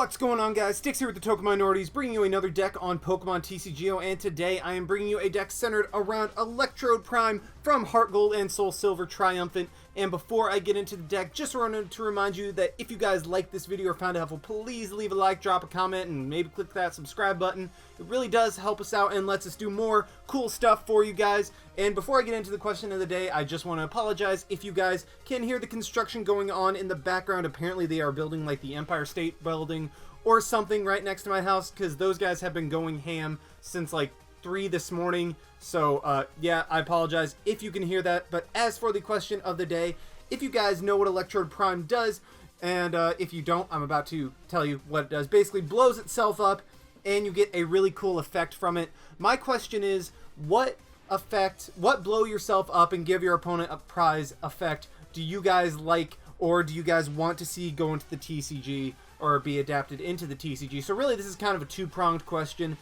What's going on, guys? Sticks here with the Token Minorities, bringing you another deck on Pokemon TCGO, and today I am bringing you a deck centered around Electrode Prime from Heart Gold and Soul Silver Triumphant. And before I get into the deck, just wanted to remind you that if you guys like this video or found it helpful, please leave a like, drop a comment, and maybe click that subscribe button. It really does help us out and lets us do more cool stuff for you guys. And before I get into the question of the day, I just want to apologize if you guys can hear the construction going on in the background. Apparently they are building like the Empire State Building or something right next to my house, because those guys have been going ham since like 3 this morning. So yeah, I apologize if you can hear that. But as for the question of the day, if you guys know what Electrode Prime does, and if you don't, I'm about to tell you what it does. Basically blows itself up and you get a really cool effect from it. My question is, what blow yourself up and give your opponent a prize effect do you guys like, or do you guys want to see go into the TCG or be adapted into the TCG? So really this is kind of a two-pronged question.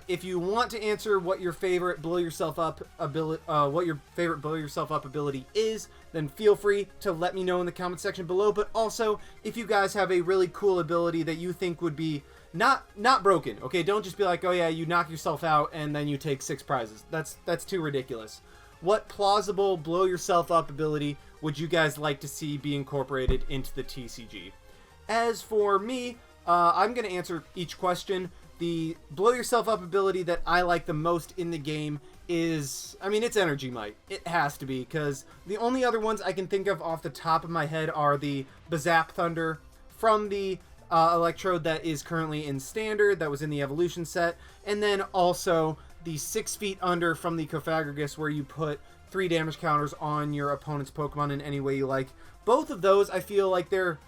If you want to answer what your favorite blow yourself up ability is, then feel free to let me know in the comment section below. But also, if you guys have a really cool ability that you think would be not broken, okay? Don't just be like, oh yeah, you knock yourself out and then you take 6 prizes. That's too ridiculous. What plausible blow yourself up ability would you guys like to see be incorporated into the TCG? As for me, I'm going to answer each question. The blow yourself up ability that I like the most in the game is, I mean, it's Energy Might. It has to be, because the only other ones I can think of off the top of my head are the Bazap Thunder from the Electrode that is currently in Standard, that was in the Evolution set, and then also the 6 feet under from the Cofagrigus, where you put 3 damage counters on your opponent's Pokemon in any way you like. Both of those, I feel like they're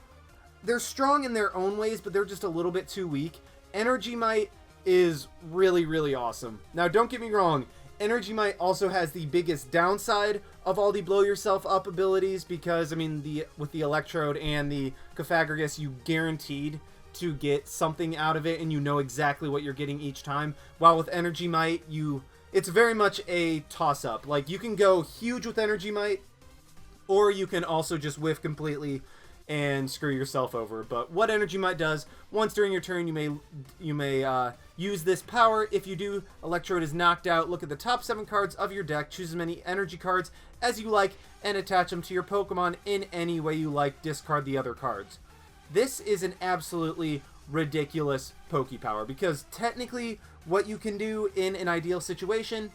strong in their own ways, but they're just a little bit too weak. Energy Might is really, really awesome. Now, don't get me wrong, Energy Might also has the biggest downside of all the blow yourself up abilities, because, I mean, with the Electrode and the Cofagrigus, you guaranteed to get something out of it, and you know exactly what you're getting each time. While with Energy Might, it's very much a toss-up. Like, you can go huge with Energy Might, or you can also just whiff completely and screw yourself over. But what Energy Might does, once during your turn, you may use this power. If you do, Electrode is knocked out. Look at the top 7 cards of your deck, choose as many energy cards as you like, and attach them to your Pokemon in any way you like. Discard the other cards. This is an absolutely ridiculous Poke Power, because technically what you can do in an ideal situation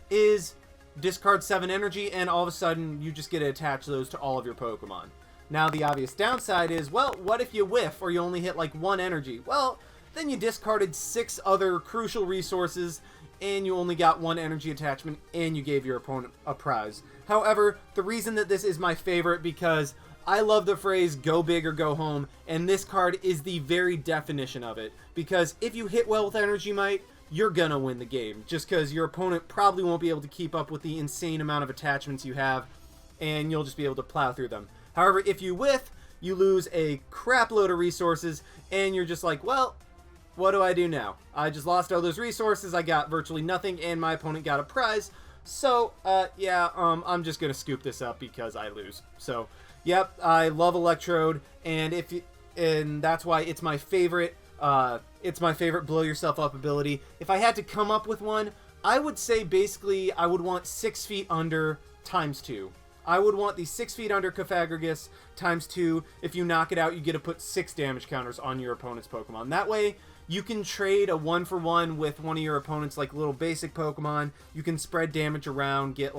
is discard 7 energy, and all of a sudden you just get to attach those to all of your Pokemon. Now, the obvious downside is, well, what if you whiff or you only hit like 1 energy? Well, then you discarded 6 other crucial resources and you only got 1 energy attachment and you gave your opponent a prize. However, the reason that this is my favorite, because I love the phrase go big or go home, and this card is the very definition of it. Because if you hit well with Energy Might, you're gonna win the game, just because your opponent probably won't be able to keep up with the insane amount of attachments you have, and you'll just be able to plow through them. However, if you whiff, you lose a crap load of resources, and you're just like, well, what do I do now? I just lost all those resources, I got virtually nothing, and my opponent got a prize. So, yeah, I'm just gonna scoop this up because I lose. So, yep, I love Electrode, and that's why it's my favorite. It's my favorite blow yourself up ability. If I had to come up with one, I would say basically I would want 6 feet under times 2. I would want the 6 feet under Cofagrigus times 2. If you knock it out, you get to put 6 damage counters on your opponent's Pokemon. That way, you can trade a 1-for-1 with one of your opponent's like little basic Pokemon. You can spread damage around, get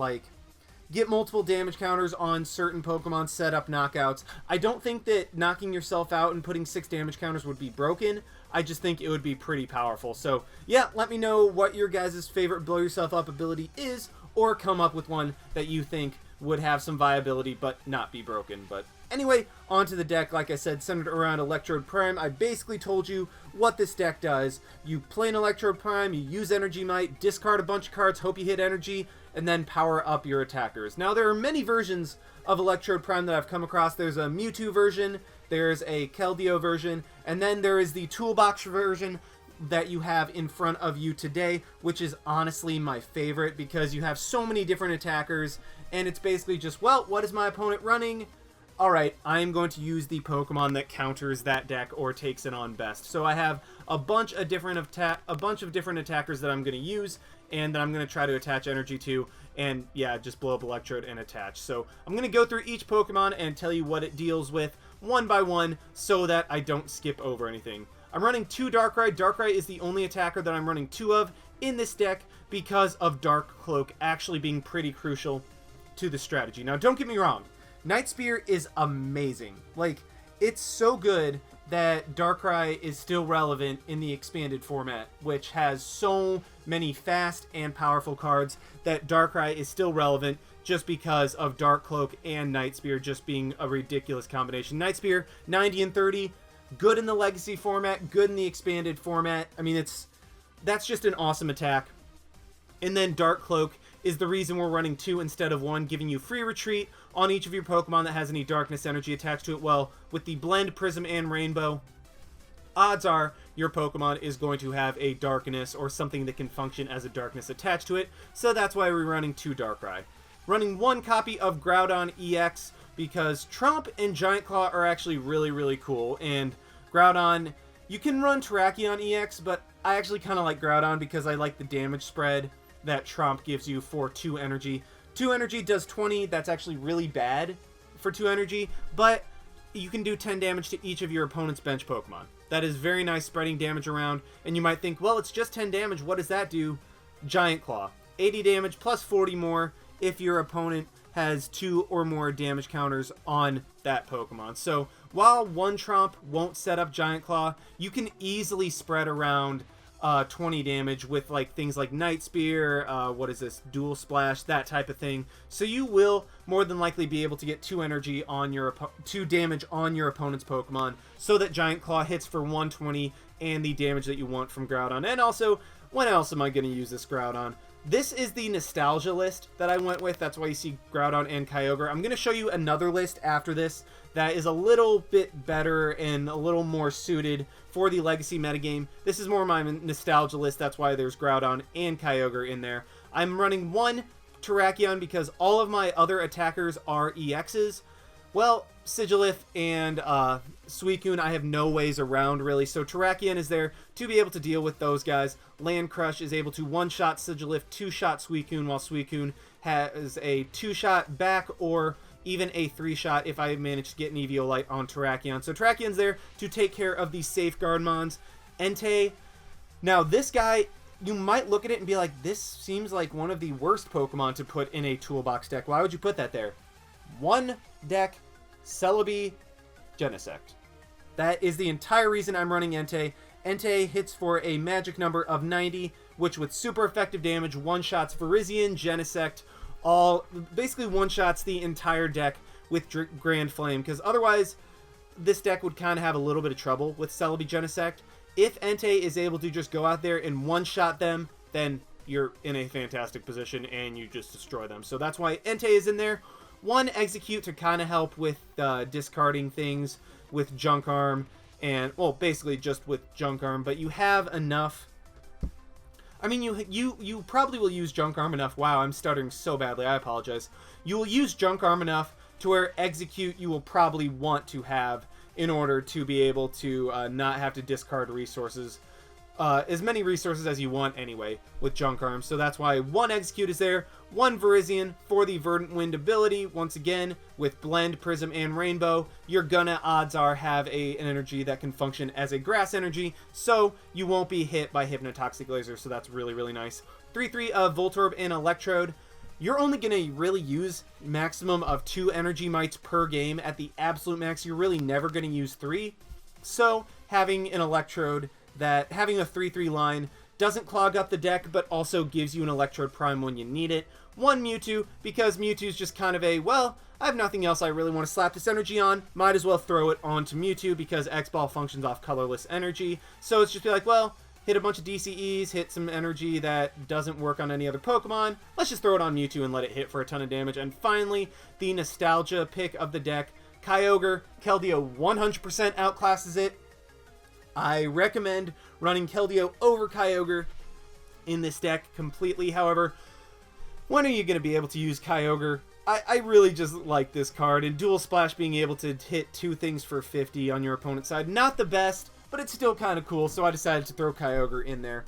multiple damage counters on certain Pokemon, set up knockouts. I don't think that knocking yourself out and putting 6 damage counters would be broken. I just think it would be pretty powerful. So yeah, let me know what your guys' favorite blow yourself up ability is, or come up with one that you think would have some viability but not be broken. But anyway, onto the deck. Like I said, centered around Electrode Prime. I basically told you what this deck does. You play an Electrode Prime, you use Energy Might, discard a bunch of cards, hope you hit energy, and then power up your attackers. Now, there are many versions of Electrode Prime that I've come across. There's a Mewtwo version, there's a Keldeo version, and then there is the Toolbox version that you have in front of you today, which is honestly my favorite, because you have so many different attackers, and it's basically just, well, what is my opponent running? alright, I'm going to use the Pokemon that counters that deck or takes it on best. So I have a bunch of different attackers that I'm going to use, and that I'm going to try to attach energy to, and yeah, just blow up Electrode and attach. So I'm going to go through each Pokemon and tell you what it deals with one by one so that I don't skip over anything. I'm running 2 Darkrai. Darkrai is the only attacker that I'm running 2 of in this deck because of Dark Cloak actually being pretty crucial to the strategy. Now, don't get me wrong. Night Spear is amazing. Like, it's so good that Darkrai is still relevant in the expanded format, which has so many fast and powerful cards that Darkrai is still relevant just because of Dark Cloak and Night Spear just being a ridiculous combination. Night Spear, 90 and 30, good in the Legacy format, good in the expanded format. I mean, that's just an awesome attack. And then Dark Cloak is the reason we're running 2 instead of 1, giving you free retreat on each of your Pokemon that has any darkness energy attached to it. Well, with the Blend, Prism, and Rainbow, odds are your Pokemon is going to have a darkness or something that can function as a darkness attached to it. So that's why we're running 2 Darkrai. Running 1 copy of Groudon-EX because Trump and Giant Claw are actually really, really cool. And Groudon, you can run Terrakion EX, but I actually kind of like Groudon because I like the damage spread that Trump gives you for 2 energy. 2 energy does 20. That's actually really bad for 2 energy, but you can do 10 damage to each of your opponent's bench Pokemon. That is very nice, spreading damage around, and you might think, well, it's just 10 damage. What does that do? Giant Claw. 80 damage plus 40 more if your opponent has 2 or more damage counters on that Pokemon. So while 1 Trump won't set up Giant Claw, you can easily spread around 20 damage with like things like Night Spear, what is this, Dual Splash, that type of thing. So you will more than likely be able to get 2 energy on your 2 damage on your opponent's Pokemon, so that Giant Claw hits for 120 and the damage that you want from Groudon. And also, when else am I going to use this Groudon? This is the nostalgia list that I went with. That's why you see Groudon and Kyogre. I'm going to show you another list after this that is a little bit better and a little more suited for the Legacy metagame. This is more my nostalgia list. That's why there's Groudon and Kyogre in there. I'm running 1 Terrakion because all of my other attackers are EXs. Well, Sigilyph and Suicune, I have no ways around, really. So Terrakion is there to be able to deal with those guys. Land Crush is able to 1-shot Sigilyph, 2-shot Suicune, while Suicune has a 2-shot back or even a 3-shot if I manage to get an Eviolite on Terrakion. So Terrakion's there to take care of the Safeguard Mons. Entei. Now, this guy, you might look at it and be like, this seems like one of the worst Pokemon to put in a Toolbox deck. Why would you put that there? 1 deck, Celebi, Genesect. That is the entire reason I'm running Entei. Entei hits for a magic number of 90, which with super effective damage, 1-shots Virizion, Genesect, all basically 1-shots the entire deck with Grand Flame, because otherwise this deck would kind of have a little bit of trouble with Celebi, Genesect. If Entei is able to just go out there and 1-shot them, then you're in a fantastic position and you just destroy them. So that's why Entei is in there. 1 Exeggcute to kind of help with discarding things with Junk Arm, and, well, basically just with Junk Arm, but you have enough. I mean, you probably will use Junk Arm enough. Wow, I'm stuttering so badly. I apologize. You will use Junk Arm enough to where Exeggcute you will probably want to have in order to be able to not have to discard resources. As many resources as you want anyway with Junk Arm. So that's why 1 Exeggcute is there. 1 Virizion for the Verdant Wind ability. Once again, with Blend, Prism, and Rainbow, you're gonna, odds are, have an energy that can function as a grass energy, so you won't be hit by Hypnotoxic Laser, so that's really, really nice. 3-3 of Voltorb and Electrode. You're only gonna really use maximum of 2 energy mites per game at the absolute max. You're really never gonna use 3. So having an Electrode having a 3-3 line doesn't clog up the deck, but also gives you an Electrode Prime when you need it. 1 Mewtwo, because Mewtwo's just kind of a, well, I have nothing else I really want to slap this energy on, might as well throw it onto Mewtwo because X-Ball functions off colorless energy. So it's just be like, well, hit a bunch of DCEs, hit some energy that doesn't work on any other Pokemon, let's just throw it on Mewtwo and let it hit for a ton of damage. And finally, the nostalgia pick of the deck, Kyogre. Keldeo 100% outclasses it. I recommend running Keldeo over Kyogre in this deck completely. However, when are you going to be able to use Kyogre? I really just like this card, and Dual Splash being able to hit 2 things for 50 on your opponent's side. Not the best, but it's still kind of cool, so I decided to throw Kyogre in there.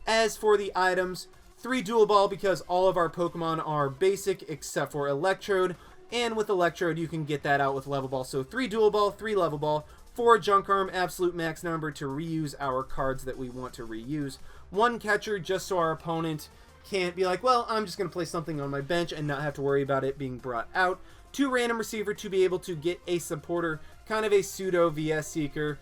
As for the items, 3 Dual Ball because all of our Pokemon are basic except for Electrode, and with Electrode you can get that out with Level Ball. So 3 Dual Ball, 3 Level Ball, 4 Junk Arm, absolute max number to reuse our cards that we want to reuse. 1 Catcher just so our opponent can't be like, well, I'm just going to play something on my bench and not have to worry about it being brought out. 2 Random Receiver to be able to get a supporter, kind of a pseudo VS Seeker,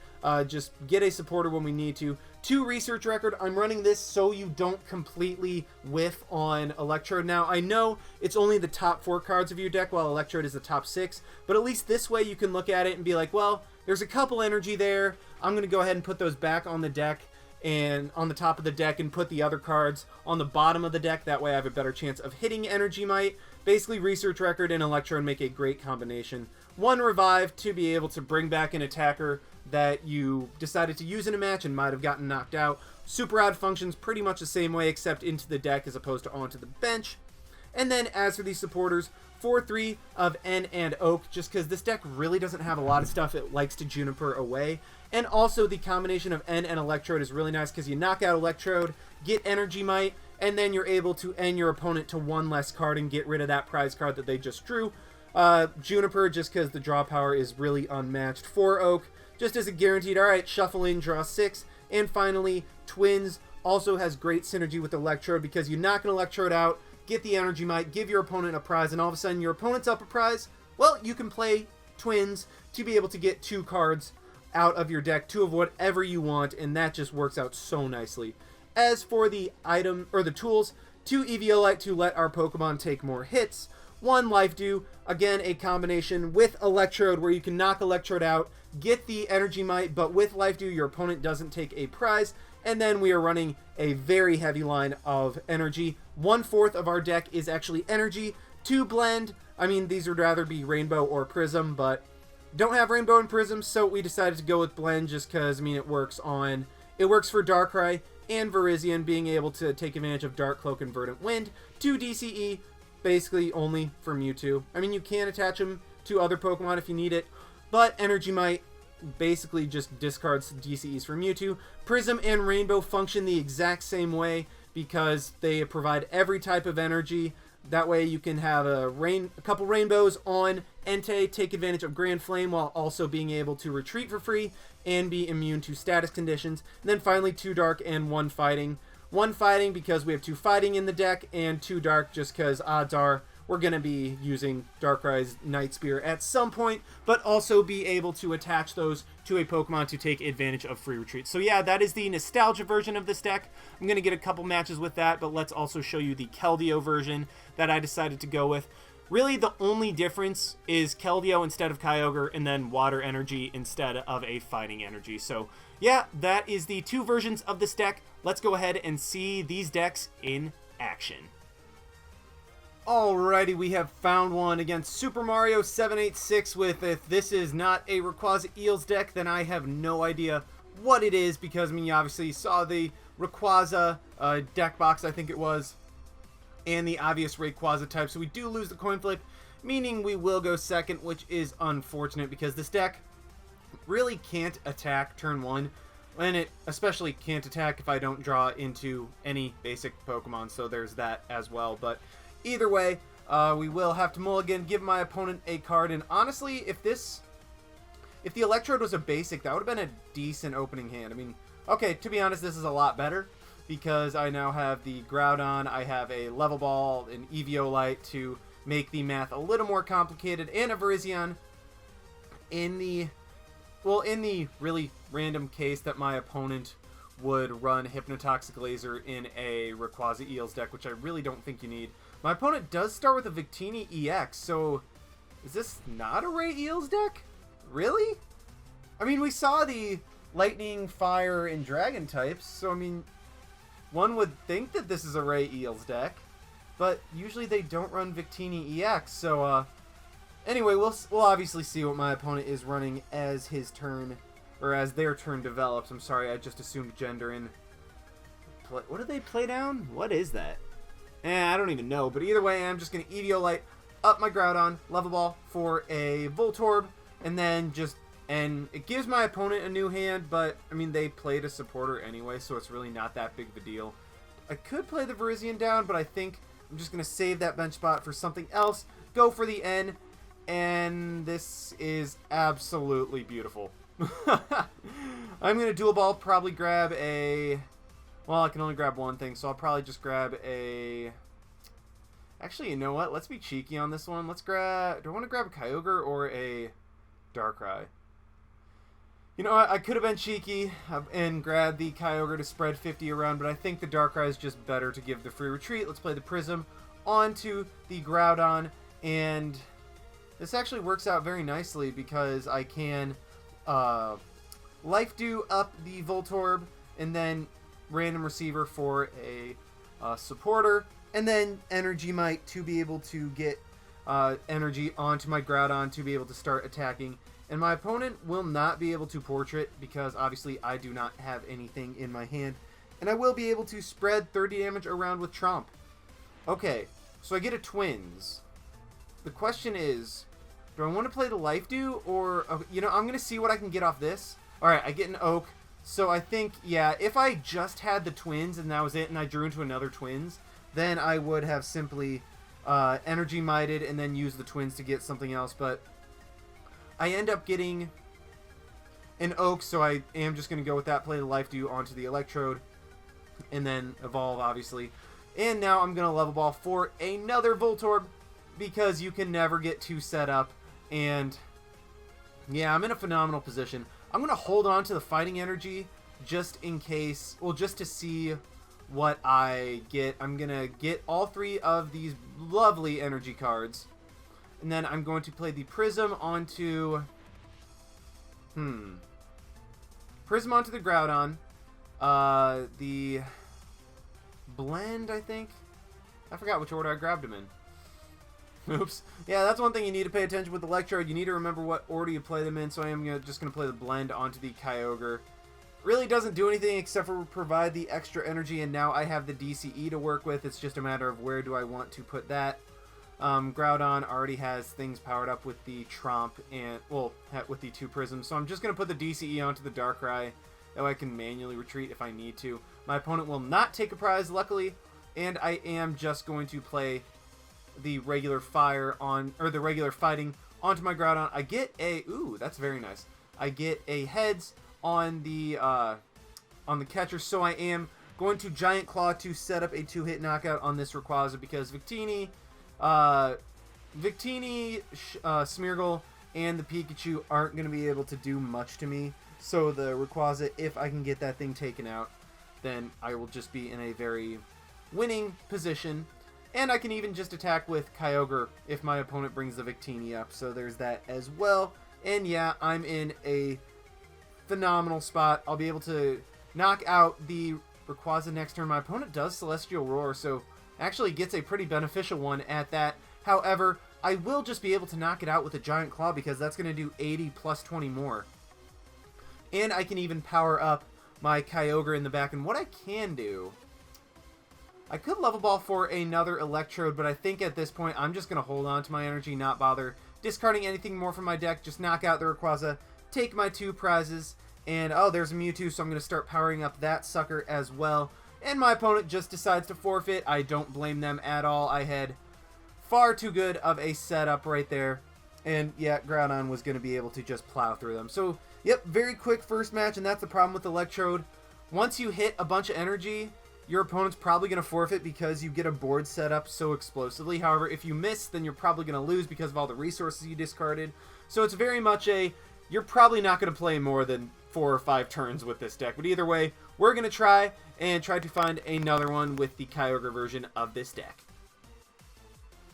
just get a supporter when we need to. 2 Research Record. I'm running this so you don't completely whiff on Electrode. Now, I know it's only the top 4 cards of your deck while Electrode is the top 6, but at least this way you can look at it and be like, well, there's a couple energy there. I'm going to go ahead and put those back on the deck and on the top of the deck and put the other cards on the bottom of the deck. That way I have a better chance of hitting Energy Might. Basically, Research Record and Electrode make a great combination. 1 Revive to be able to bring back an attacker that you decided to use in a match and might have gotten knocked out. Super Rod functions pretty much the same way except into the deck as opposed to onto the bench. And then as for these supporters, 4-3 of N and Oak, just because this deck really doesn't have a lot of stuff it likes to Juniper away. And also the combination of N and Electrode is really nice because you knock out Electrode, get Energy Might, and then you're able to end your opponent to 1 less card and get rid of that prize card that they just drew. Juniper, just because the draw power is really unmatched. 4 Oak, just as a guaranteed, alright, shuffle in, draw 6. And finally, Twins also has great synergy with Electrode because you knock an Electrode out, get the Energy Might, give your opponent a prize, and all of a sudden your opponent's up a prize. Well, you can play Twins to be able to get 2 cards out of your deck, 2 of whatever you want, and that just works out so nicely. As for the item, or the tools, 2 Eviolite to let our Pokemon take more hits, 1 Life Dew, again a combination with Electrode where you can knock Electrode out, get the Energy Might, but with Life Dew your opponent doesn't take a prize, and then we are running a very heavy line of energy. 1/4 of our deck is actually energy. 2 Blend, I mean these would rather be Rainbow or Prism, but don't have Rainbow and Prism, so we decided to go with Blend just because, I mean, it works for Darkrai and Virizion being able to take advantage of Dark Cloak and Verdant Wind. 2 DCE, basically only for Mewtwo. I mean, you can attach them to other Pokemon if you need it, but Energy Might basically just discards DCEs for Mewtwo. Prism and Rainbow function the exact same way because they provide every type of energy. That way you can have a couple Rainbows on Entei, take advantage of Grand Flame while also being able to retreat for free and be immune to status conditions. And then finally 2 Dark and 1 Fighting. 1 Fighting because we have 2 Fighting in the deck, and 2 Dark just because odds are we're going to be using Darkrai's Night Spear at some point, but also be able to attach those to a Pokemon to take advantage of free retreats. So yeah, that is the nostalgia version of this deck. I'm going to get a couple matches with that, but let's also show you the Keldeo version that I decided to go with. Really, the only difference is Keldeo instead of Kyogre, and then Water Energy instead of a Fighting Energy. So yeah, that is the 2 versions of this deck. Let's go ahead and see these decks in action. Alrighty, we have found one against Super Mario 786 with, if this is not a Rayquaza Eels deck, then I have no idea what it is, because, I mean, you obviously saw the Rayquaza deck box, I think it was, and the obvious Rayquaza type, so we do lose the coin flip, meaning we will go second, which is unfortunate, because this deck really can't attack turn 1, and it especially can't attack if I don't draw into any basic Pokemon, so there's that as well, but either way, we will have to mulligan, give my opponent a card, and honestly, if the Electrode was a basic, that would have been a decent opening hand. I mean, okay, to be honest, this is a lot better, because I now have the Groudon, I have a Level Ball, an Eviolite to make the math a little more complicated, and a Virizion in the really random case that my opponent would run Hypnotoxic Laser in a Rayquaza Eels deck, which I really don't think you need. My opponent does start with a Victini-EX, so is this not a Ray Eels deck? Really? I mean, we saw the Lightning, Fire, and Dragon types, so I mean, one would think that this is a Ray Eels deck, but usually they don't run Victini-EX, so anyway, we'll obviously see what my opponent is running as his turn, or as their turn develops. I'm sorry, I just assumed gender in. What did they play down? What is that? I don't even know, but either way, I'm just going to Eviolite up my Groudon, Level Ball for a Voltorb, and then and it gives my opponent a new hand, but, I mean, they played a supporter anyway, so it's really not that big of a deal. I could play the Virizion down, but I think I'm just going to save that bench spot for something else, go for the N, and this is absolutely beautiful. I'm going to dual ball, probably grab a... Well, I can only grab one thing, so I'll probably just grab a... Actually, you know what? Let's be cheeky on this one. Let's grab... Do I want to grab a Kyogre or a Darkrai? You know what? I could have been cheeky and grabbed the Kyogre to spread 50 around, but I think the Darkrai is just better to give the free retreat. Let's play the Prism onto the Groudon, and this actually works out very nicely because I can Life Dew up the Voltorb and then Random Receiver for a supporter, and then Energy Might to be able to get energy onto my Groudon to be able to start attacking. And my opponent will not be able to Portrait because obviously I do not have anything in my hand. And I will be able to spread 30 damage around with Tromp. Okay, so I get a Twins. The question is, do I want to play the Life Dew or, you know, I'm going to see what I can get off this. Alright, I get an Oak. So I think, yeah, if I just had the Twins and that was it and I drew into another Twins, then I would have simply Energy Mighted and then use the Twins to get something else. But I end up getting an Oak, so I am just going to go with that, play the Life Dew onto the Electrode, and then Evolve, obviously. And now I'm going to Level Ball for another Voltorb, because you can never get too set up. And yeah, I'm in a phenomenal position. I'm going to hold on to the Fighting Energy just in case, well, just to see what I get. I'm going to get all three of these lovely energy cards. And then I'm going to play the Prism onto... Prism onto the Groudon. The Blend, I think? I forgot which order I grabbed him in. Oops. Yeah, that's one thing you need to pay attention with Electrode. You need to remember what order you play them in, so I am just going to play the Blend onto the Kyogre. Really doesn't do anything except for provide the extra energy, and now I have the DCE to work with. It's just a matter of where do I want to put that. Groudon already has things powered up with the Tromp and, well, with the two Prisms. So I'm just going to put the DCE onto the Darkrai. That way I can manually retreat if I need to. My opponent will not take a prize, luckily. And I am just going to play the regular fire on, or the regular fighting onto my Groudon. I get a, ooh, that's very nice. I get a heads on the catcher. So I am going to Giant Claw to set up a 2-hit knockout on this Rayquaza because Victini, Smeargle, and the Pikachu aren't going to be able to do much to me. So the Rayquaza, if I can get that thing taken out, then I will just be in a very winning position. And I can even just attack with Kyogre if my opponent brings the Victini up. So there's that as well. And yeah, I'm in a phenomenal spot. I'll be able to knock out the Rayquaza next turn. My opponent does Celestial Roar, so actually gets a pretty beneficial one at that. However, I will just be able to knock it out with a Giant Claw because that's going to do 80 plus 20 more. And I can even power up my Kyogre in the back. And what I can do, I could Level Ball for another Electrode, but I think at this point I'm just going to hold on to my energy, not bother discarding anything more from my deck, just knock out the Rayquaza, take my 2 prizes, and oh, there's a Mewtwo, so I'm going to start powering up that sucker as well. And my opponent just decides to forfeit. I don't blame them at all. I had far too good of a setup right there. And yeah, Groudon was going to be able to just plow through them. So, yep, very quick first match, and that's the problem with Electrode. Once you hit a bunch of energy, your opponent's probably going to forfeit because you get a board set up so explosively. However, if you miss, then you're probably going to lose because of all the resources you discarded. So it's very much a, you're probably not going to play more than 4 or 5 turns with this deck. But either way, we're going to try to find another one with the Kyogre version of this deck.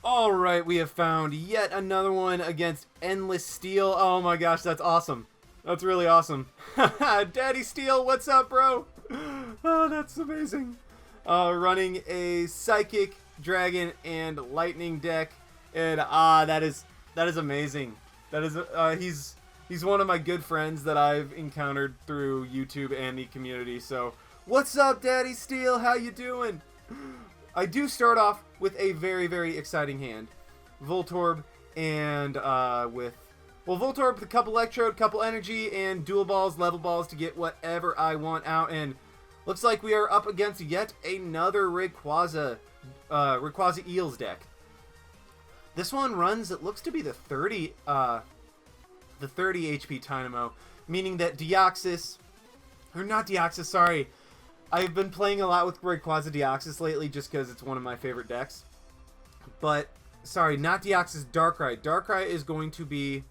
Alright, we have found yet another one against Endless Steel. Oh my gosh, that's awesome. That's really awesome. Daddy Steel, what's up, bro? Oh, that's amazing. Running a Psychic, Dragon, and Lightning deck. And that is amazing. That is he's one of my good friends that I've encountered through YouTube and the community. So, what's up, Daddy Steel? How you doing? I do start off with a very, very exciting hand. Voltorb, and Voltorb with a couple Electrode, couple Energy, and Dual Balls, Level Balls to get whatever I want out. And looks like we are up against yet another Rayquaza Eels deck. This one runs, it looks to be the 30 HP Dynamo, meaning that Deoxys, or not Deoxys, sorry. I've been playing a lot with Rayquaza Deoxys lately just because it's one of my favorite decks. But, sorry, not Deoxys, Darkrai. Darkrai is going to be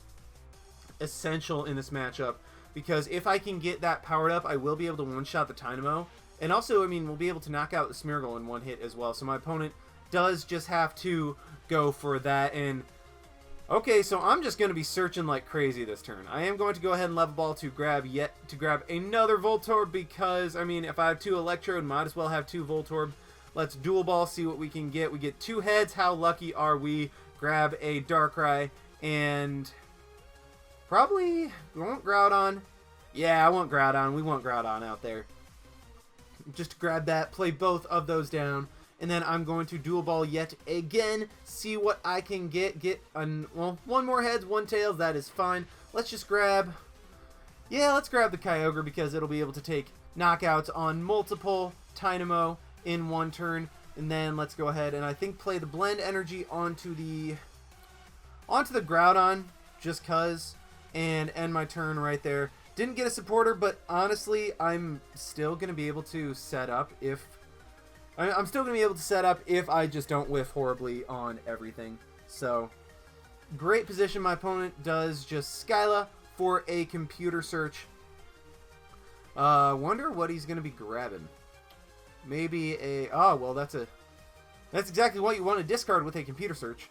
essential in this matchup because if I can get that powered up, I will be able to one-shot the Dynamo. And also, I mean, we'll be able to knock out the Smeargle in one hit as well. So my opponent does just have to go for that. And okay, so I'm just going to be searching like crazy this turn. I am going to go ahead and Level Ball to grab another Voltorb because, I mean, if I have 2 Electrode, might as well have 2 Voltorb. Let's Dual Ball, see what we can get. We get 2 heads. How lucky are we? Grab a Darkrai and probably we want Groudon. Yeah, I want Groudon. We want Groudon out there. Just grab that, play both of those down. And then I'm going to Dual Ball yet again, see what I can get. Well, 1 more heads, 1 tails, that is fine. Let's just grab, let's grab the Kyogre because it'll be able to take knockouts on multiple Dynamo in 1 turn. And then let's go ahead and I think play the Blend Energy onto the Groudon, just cuz, and end my turn right there. Didn't get a supporter, but honestly, I'm still going to be able to set up if I just don't whiff horribly on everything. So, great position. My opponent does just Skyla for a computer search. Wonder what he's going to be grabbing. Maybe a... Oh, well, that's exactly what you want to discard with a computer search.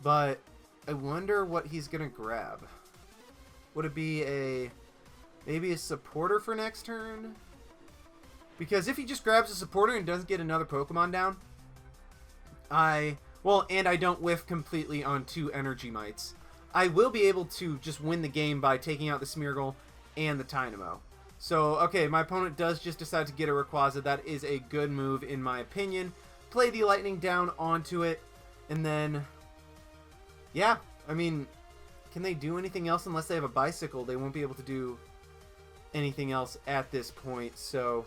But I wonder what he's going to grab. Would it be maybe a supporter for next turn? Because if he just grabs a supporter and doesn't get another Pokemon down, and I don't whiff completely on 2 Energy Mites, I will be able to just win the game by taking out the Smeargle and the Dynamo. So, okay, my opponent does just decide to get a Rayquaza. That is a good move in my opinion. Play the Lightning down onto it, and then, yeah, I mean, can they do anything else unless they have a Bicycle? They won't be able to do anything else at this point, so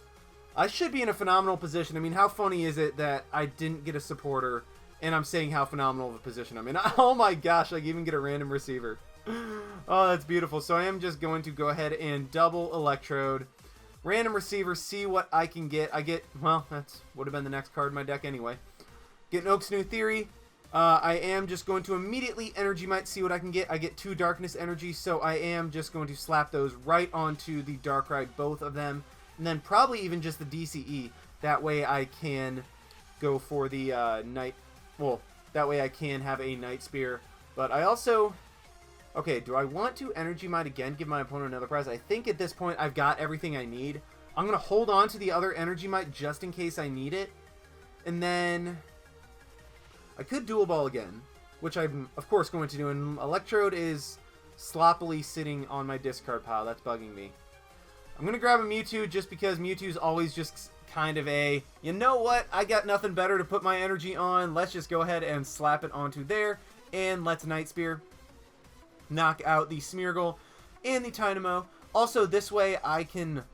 I should be in a phenomenal position. I mean, how funny is it that I didn't get a supporter, and I'm saying how phenomenal of a position I'm in? Oh my gosh, I even get a random receiver. Oh, that's beautiful. So I am just going to go ahead and double Electrode. Random receiver, see what I can get. Well, that's would have been the next card in my deck anyway. Get an Oak's New Theory. I am just going to immediately Energy Might, see what I can get. I get 2 Darkness Energy, so I am just going to slap those right onto the Darkrai, both of them. And then probably even just the DCE. That way I can go for the Night... Well, that way I can have a Night Spear. But I also... Okay, do I want to Energy Might again, give my opponent another prize? I think at this point I've got everything I need. I'm going to hold on to the other Energy Might just in case I need it. And then... I could Dual Ball again, which I'm, of course, going to do. And Electrode is sloppily sitting on my discard pile. That's bugging me. I'm going to grab a Mewtwo just because Mewtwo's always just kind of a, you know what, I got nothing better to put my energy on. Let's just go ahead and slap it onto there. And let's Night Spear. Knock out the Smeargle and the Dynamo. Also, this way I can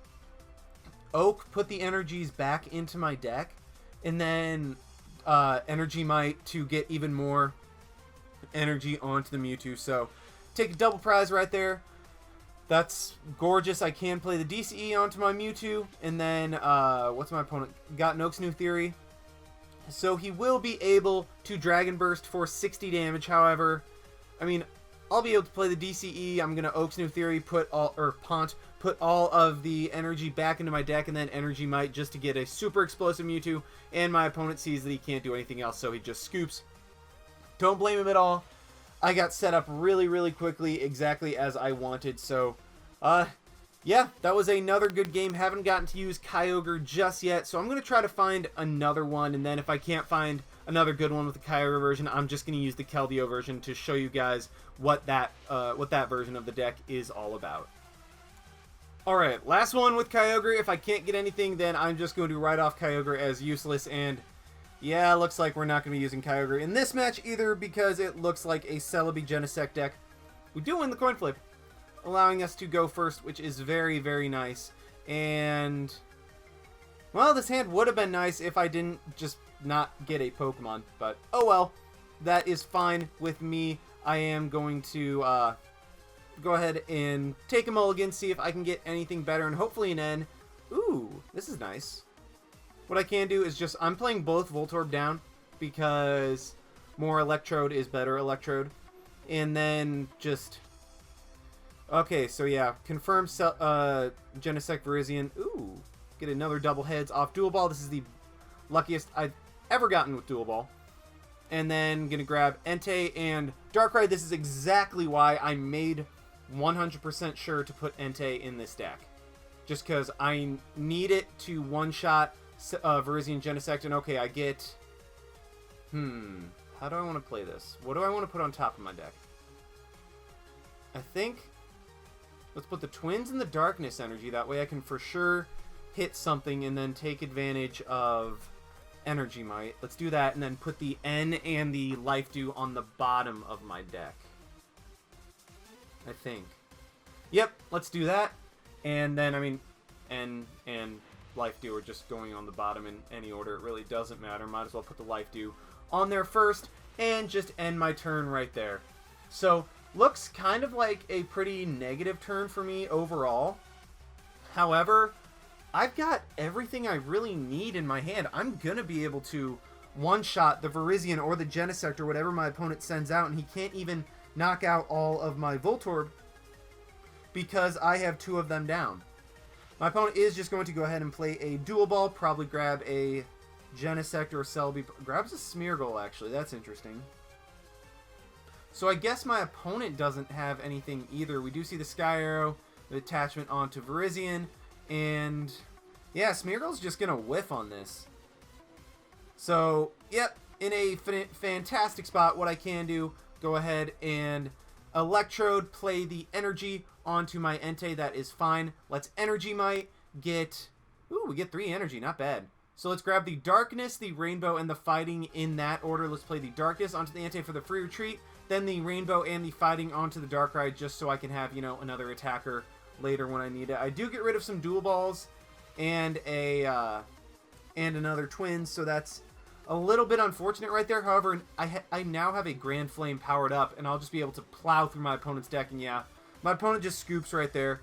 put the energies back into my deck. And then Energy Might to get even more energy onto the Mewtwo. So, take a double prize right there. That's gorgeous. I can play the DCE onto my Mewtwo. And then, what's my opponent? Got Noak's New Theory. So he will be able to Dragon Burst for 60 damage. However, I mean, I'll be able to play the DCE. I'm going to Oak's New Theory, put all of the energy back into my deck, and then Energy Might just to get a super explosive Mewtwo. And my opponent sees that he can't do anything else, so he just scoops. Don't blame him at all. I got set up really, really quickly, exactly as I wanted. So, yeah, that was another good game. Haven't gotten to use Kyogre just yet, so I'm going to try to find another one. And then if I can't find another good one with the Kyogre version, I'm just going to use the Keldeo version to show you guys what that version of the deck is all about. Alright, last one with Kyogre. If I can't get anything, then I'm just going to write off Kyogre as useless. And Yeah, looks like we're not going to be using Kyogre in this match either because it looks like a Celebi Genesect deck. We do win the coin flip, allowing us to go first, which is very, very nice. And, well, this hand would have been nice if I didn't just not get a Pokemon. But, oh well, that is fine with me. I am going to go ahead and take a mulligan, see if I can get anything better, and hopefully an N. Ooh, this is nice. What I can do is just, I'm playing both Voltorb down because more Electrode is better Electrode. And then just, okay, so yeah, confirm Genesect Virizion. Ooh, get another double heads off Dual Ball. This is the luckiest I've ever gotten with Dual Ball. And then gonna grab Entei and Darkrai. This is exactly why I made 100% sure to put Entei in this deck. Just because I need it to one-shot Virizion Genesect, and okay, I get... how do I want to play this? What do I want to put on top of my deck? I think... let's put the Twins in the Darkness Energy. That way I can for sure hit something and then take advantage of Energy Might. Let's do that, and then put the N and the Life Dew on the bottom of my deck. I think. Yep, let's do that. And then, I mean, N and Life Dew are just going on the bottom in any order. It really doesn't matter. Might as well put the Life Dew on there first and just end my turn right there. So, looks kind of like a pretty negative turn for me overall. However, I've got everything I really need in my hand. I'm going to be able to one-shot the Virizion or the Genesect or whatever my opponent sends out, and he can't even knock out all of my Voltorb because I have two of them down. My opponent is just going to go ahead and play a Dual Ball, probably grab a Genesect or Celebi. Grabs a Smeargle, actually. That's interesting. So I guess my opponent doesn't have anything either. We do see the Sky Arrow, the attachment onto Virizion, and yeah, Smeargle's just going to whiff on this. So, yep, in a fantastic spot, what I can do, go ahead and Electrode, play the Energy onto my Entei. That is fine. Let's Energy Might get... ooh, we get 3 energy. Not bad. So let's grab the Darkness, the Rainbow, and the Fighting in that order. Let's play the Darkness onto the Entei for the free retreat. Then the Rainbow and the Fighting onto the Darkrai just so I can have, you know, another attacker later when I need it. I do get rid of some Dual Balls and and another Twin, so that's a little bit unfortunate right there. However, I now have a Grand Flame powered up, and I'll just be able to plow through my opponent's deck, and yeah, my opponent just scoops right there.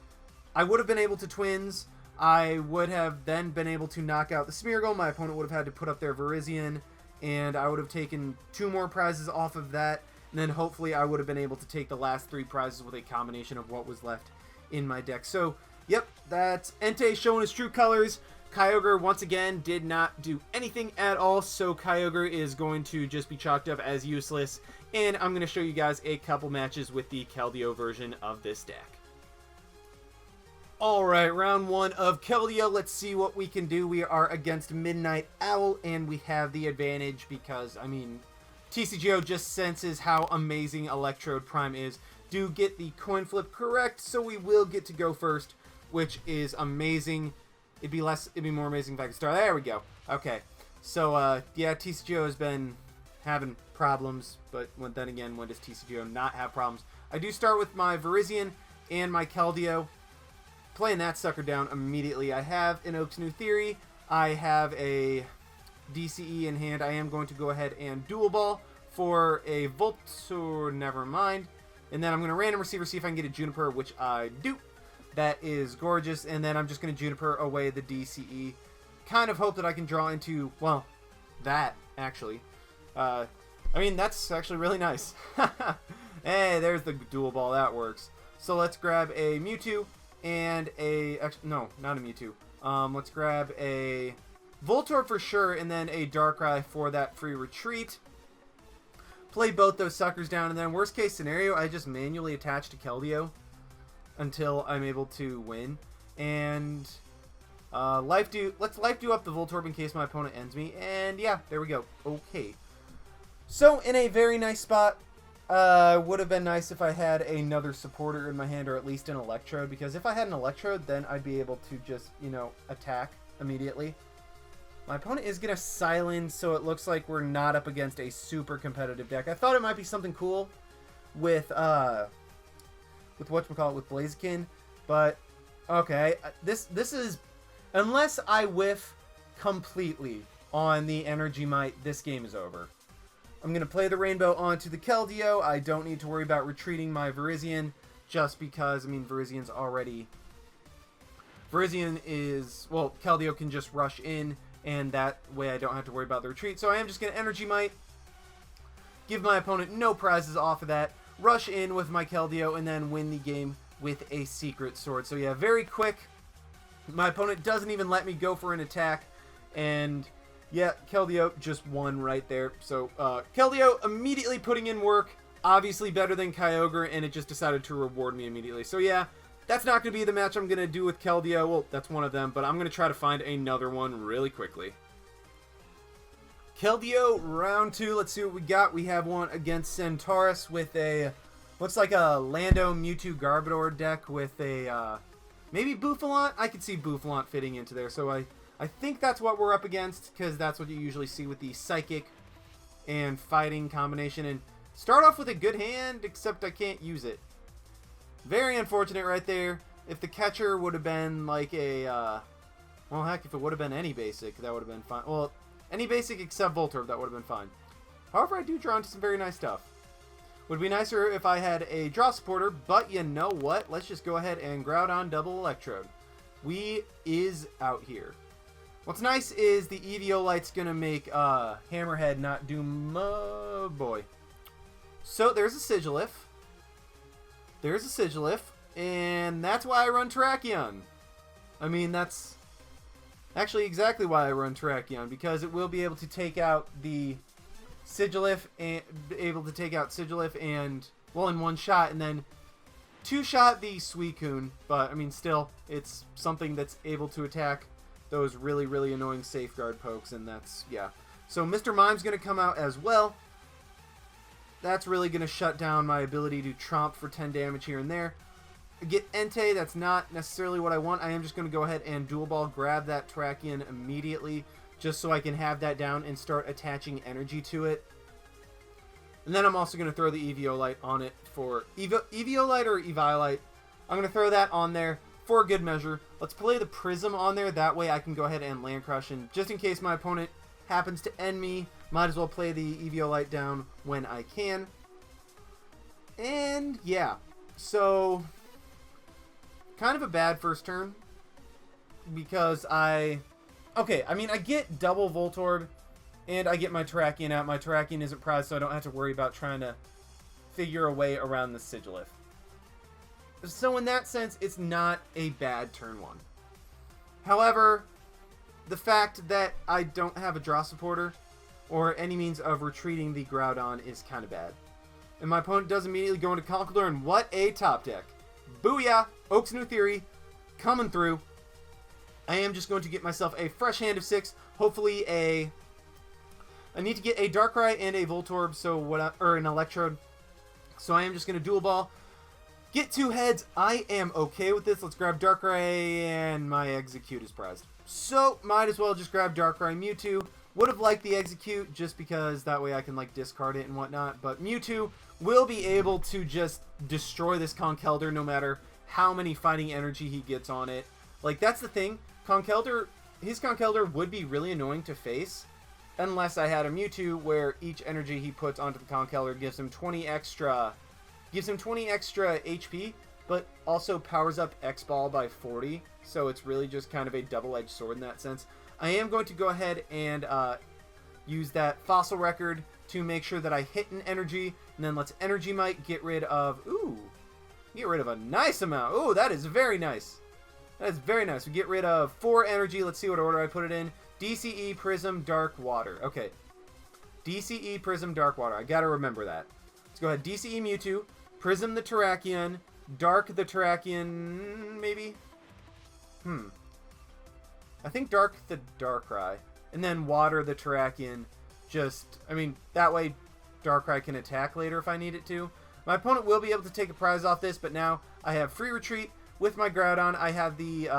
I would have been able to Twins. I would have then been able to knock out the Smeargle. My opponent would have had to put up their Virizion, and I would have taken 2 more prizes off of that, and then hopefully I would have been able to take the last 3 prizes with a combination of what was left in my deck. So, yep, that's Entei showing his true colors. Kyogre, once again, did not do anything at all, so Kyogre is going to just be chalked up as useless, and I'm going to show you guys a couple matches with the Keldeo version of this deck. Alright, round 1 of Keldeo. Let's see what we can do. We are against Midnight Owl, and we have the advantage because, I mean, TCGO just senses how amazing Electrode Prime is. Do get the coin flip correct, so we will get to go first, which is amazing. It'd be more amazing if I could start. There we go. Okay. So, yeah, TCGO has been having problems, but then again, when does TCGO not have problems? I do start with my Virizion and my Keldeo. Playing that sucker down immediately. I have an Oak's New Theory. I have a DCE in hand. I am going to go ahead and Dual Ball for a Voltorb. Never mind. And then I'm going to Random Receiver, see if I can get a Juniper, which I do. That is gorgeous. And then I'm just going to Juniper away the DCE. Kind of hope that I can draw into, well, that, actually. I mean, that's actually really nice. Hey, there's the Dual Ball. That works. So let's grab a Mewtwo and a... no, not a Mewtwo. Let's grab a Voltorb for sure, and then a Darkrai for that free retreat. Play both those suckers down, and then worst case scenario, I just manually attach to Keldeo until I'm able to win. And Life Dew, let's Life Dew up the Voltorb in case my opponent ends me. And yeah, there we go. Okay. So in a very nice spot. Would have been nice if I had another supporter in my hand, or at least an Electrode, because if I had an Electrode, then I'd be able to just, you know, attack immediately. My opponent is going to silence, so it looks like we're not up against a super competitive deck. I thought it might be something cool with whatchamacallit, with Blaziken, but okay, this is, unless I whiff completely on the Energy Might, this game is over. I'm going to play the Rainbow onto the Keldeo. I don't need to worry about retreating my Virizion, just because, I mean, Virizion is, well, Keldeo can just rush in, and that way I don't have to worry about the retreat. So I am just going to Energy Might, give my opponent no prizes off of that, rush in with my Keldeo, and then win the game with a Secret Sword. So yeah, very quick. My opponent doesn't even let me go for an attack, and yeah, Keldeo just won right there. So Keldeo immediately putting in work, obviously better than Kyogre, and it just decided to reward me immediately. So yeah, that's not going to be the match I'm going to do with Keldeo. Well, that's one of them, but I'm going to try to find another one really quickly. Keldeo, round 2. Let's see what we got. We have one against Centaurus with a, looks like a Lando Mewtwo Garbodor deck with a, maybe Bouffalant? I could see Bouffalant fitting into there. So I think that's what we're up against, because that's what you usually see with the Psychic and Fighting combination. And start off with a good hand, except I can't use it. Very unfortunate right there. If the catcher would have been like a, well, heck, if it would have been any basic, that would have been fine. Well, any basic except Voltorb, that would have been fine. However, I do draw into some very nice stuff. Would be nicer if I had a draw supporter, but you know what? Let's just go ahead and Groudon double Electrode. We is out here. What's nice is the Eviolite's going to make Hammerhead not do boy. So there's a Sigilyph. There's a Sigilyph, and that's why I run Terrakion. I mean, that's actually exactly why I run Terrakion, because it will be able to take out the Sigilyph and well, in one shot, and then two-shot the Suicune. But I mean, still, it's something that's able to attack those really, really annoying safeguard pokes, and that's, yeah. So Mr. Mime's going to come out as well. That's really going to shut down my ability to Tromp for 10 damage here and there. Get Entei, that's not necessarily what I want. I am just going to go ahead and Dual Ball, grab that Terrakion immediately, just so I can have that down and start attaching energy to it. And then I'm also going to throw the Eviolite on it for Eviolite or Eviolite. I'm going to throw that on there for a good measure. Let's play the Prism on there. That way I can go ahead and Land Crush. And just in case my opponent happens to end me, might as well play the Eviolite down when I can. And yeah, so kind of a bad first turn, because I mean, I get double Voltorb, and I get my Terrakion out. My Terrakion isn't prized, so I don't have to worry about trying to figure a way around the Sigilyph. So in that sense, it's not a bad turn 1. However, the fact that I don't have a draw supporter or any means of retreating the Groudon is kind of bad. And my opponent does immediately go into Conkeldurr, and what a top deck. Booyah! Oak's New Theory coming through. I am just going to get myself a fresh hand of 6. Hopefully I need to get a Darkrai and a Voltorb, or an Electrode. So I am just going to Dual Ball. Get 2 heads. I am okay with this. Let's grab Darkrai, and my Exeggcute is prized. So, might as well just grab Darkrai Mewtwo. Would have liked the Exeggcute, just because that way I can, like, discard it and whatnot. But Mewtwo will be able to just destroy this Conkeldurr no matter how many fighting energy he gets on it. Like, that's the thing. His Conkeldurr would be really annoying to face, unless I had a Mewtwo where each energy he puts onto the Conkeldurr gives him 20 extra HP, but also powers up X-Ball by 40, so it's really just kind of a double-edged sword in that sense. I am going to go ahead and use that Fossil Record to make sure that I hit an energy, and then let's Energy Might get rid of, get rid of a nice amount. Ooh, that is very nice. That is very nice. We get rid of 4 energy. Let's see what order I put it in. DCE, Prism, Dark, Water. Okay. DCE, Prism, Dark, Water. I gotta remember that. Let's go ahead. DCE Mewtwo, Prism the Terrakion, Dark the Terrakion, maybe? I think Dark the Darkrai, and then Water the Terrakion. I mean, that way Darkrai can attack later if I need it to. My opponent will be able to take a prize off this, but now I have free retreat with my Groudon. I have the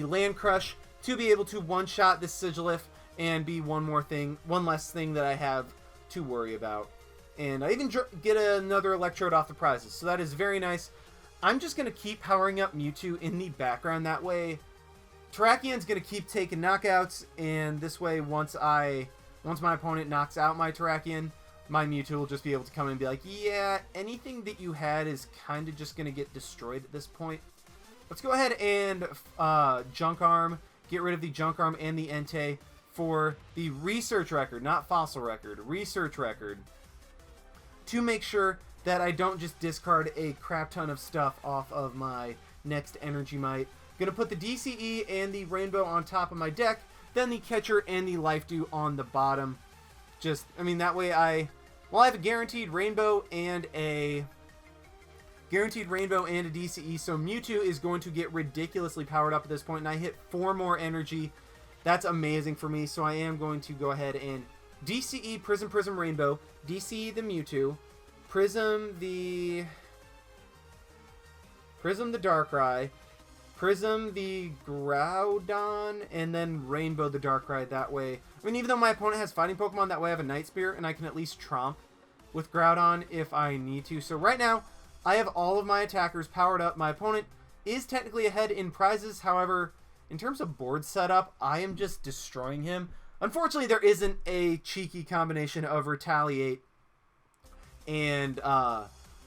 Land Crush to be able to one-shot this Sigilyph and be one less thing that I have to worry about. And I even get another Electrode off the prizes, so that is very nice. I'm just going to keep powering up Mewtwo in the background. That way, Terrakion's going to keep taking knockouts, and this way, once my opponent knocks out my Terrakion, my Mewtwo will just be able to come in and be like, yeah, anything that you had is kind of just going to get destroyed at this point. Let's go ahead and Junk Arm, get rid of the Junk Arm and the Entei for the research record, not fossil record, research record, to make sure that I don't just discard a crap ton of stuff off of my next Energy Might. Gonna put the DCE and the Rainbow on top of my deck, then the Catcher and the Life Dew on the bottom. Just, I mean, that way I have a guaranteed Rainbow and a DCE, so Mewtwo is going to get ridiculously powered up at this point, and I hit 4 more energy. That's amazing for me, so I am going to go ahead and DCE Prism Rainbow, DCE the Mewtwo, Prism the Darkrai, Prism the Groudon, and then Rainbow the Darkrai that way. I mean, even though my opponent has fighting Pokemon, that way I have a Night Spear, and I can at least Tromp with Groudon if I need to. So right now, I have all of my attackers powered up. My opponent is technically ahead in prizes. However, in terms of board setup, I am just destroying him. Unfortunately, there isn't a cheeky combination of Retaliate and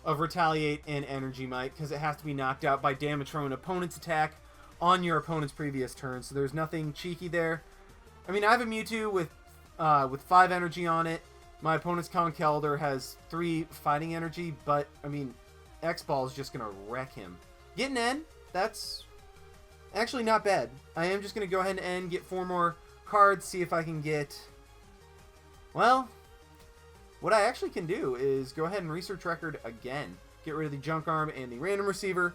Energy Might, because it has to be knocked out by damage from an opponent's attack on your opponent's previous turn. So there's nothing cheeky there. I mean, I have a Mewtwo with 5 energy on it. My opponent's Conkeldeo has 3 fighting energy, but I mean, X-Ball is just gonna wreck him. Get an N. That's actually not bad. I am just gonna go ahead and get 4 more cards, see if I can get. Well, what I actually can do is go ahead and research record again. Get rid of the Junk Arm and the Random Receiver.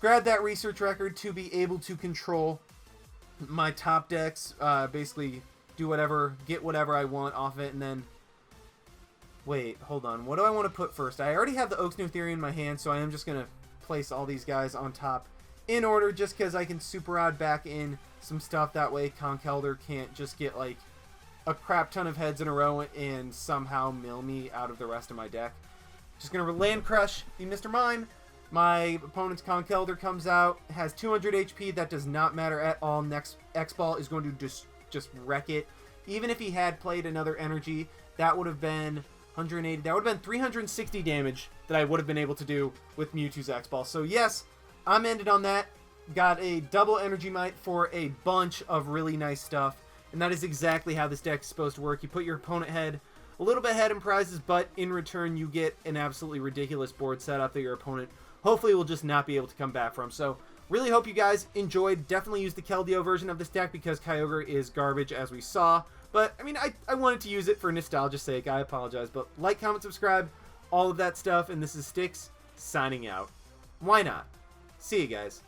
Grab that research record to be able to control my top decks. Basically, do whatever, get whatever I want off it, and then. Wait, hold on. What do I want to put first? I already have the Oak's New Theory in my hand, so I am just going to place all these guys on top in order, just because I can Super Rod back in some stuff. That way, Conkeldeo can't just get, like, a crap ton of heads in a row and somehow mill me out of the rest of my deck. Just going to Land Crush the Mr. Mime. My opponent's Conkeldeo comes out, has 200 HP. That does not matter at all. Next X-Ball is going to just wreck it. Even if he had played another energy, that would have been 180. That would have been 360 damage that I would have been able to do with Mewtwo's X-Ball. So yes, I'm ended on that. Got a double Energy Might for a bunch of really nice stuff. And that is exactly how this deck is supposed to work. You put your opponent head a little bit ahead in prizes, but in return you get an absolutely ridiculous board setup that your opponent hopefully will just not be able to come back from. So really hope you guys enjoyed. Definitely use the Keldeo version of this deck because Kyogre is garbage, as we saw. But, I mean, I wanted to use it for nostalgia's sake. I apologize. But like, comment, subscribe, all of that stuff. And this is Styx signing out. Why not? See you guys.